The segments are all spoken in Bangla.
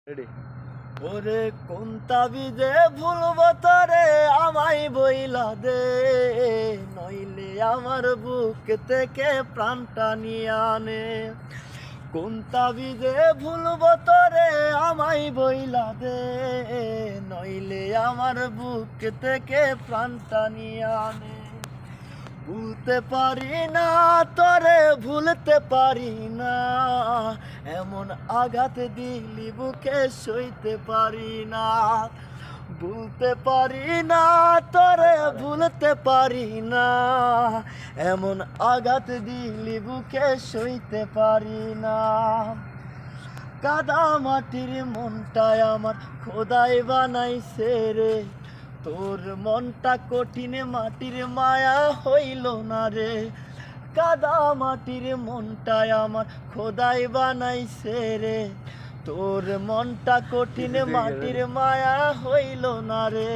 রেডি। ওরে কোন তাবিজে ভুলব তরে আমায় বইলা দে, নইলে আমার বুক থেকে প্রাণটা নিয়ে আনে। কোন তাবিজে ভুলব তরে আমায় বইলা দে, নইলে আমার বুক থেকে প্রাণটা নিয়ে আনে। ভুলতে পারি না তরে ভুলতে পারি না, এমন আঘাত দিলি বুকে সইতে পারি না। ভুলতে পারি না তরে ভুলতে পারি না, এমন আঘাত দিলি বুকে সইতে পারি না। কাদা মাটির মনটায় আমার খোদাই বানাইছে রে, তোর মনটা কঠিন মাটির মায়া হইল না রে। কাদা মাটির মনটায় আমার খোদাই বানাইছে রে, তোর মনটা কঠিন মাটির মায়া হইল না রে।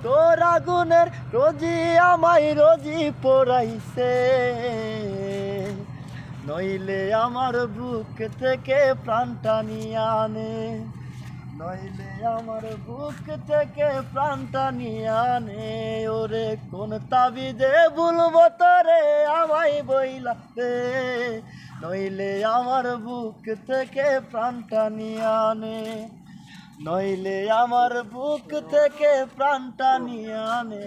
তোর আগুনের রোজি আমায় রোজি পোড়াইছে, নইলে আমার বুক থেকে প্রাণটা নিয়ে আনে। নইলে আমার বুক থেকে প্রাণটা নিয়ে আনে। ওরে কোন তাবিজে ভুলবো তরে আমায় বইলা দে, নইলে আমার বুক থেকে প্রাণটা নিয়ে আনে। নইলে আমার বুক থেকে প্রাণটা নিয়ে আনে।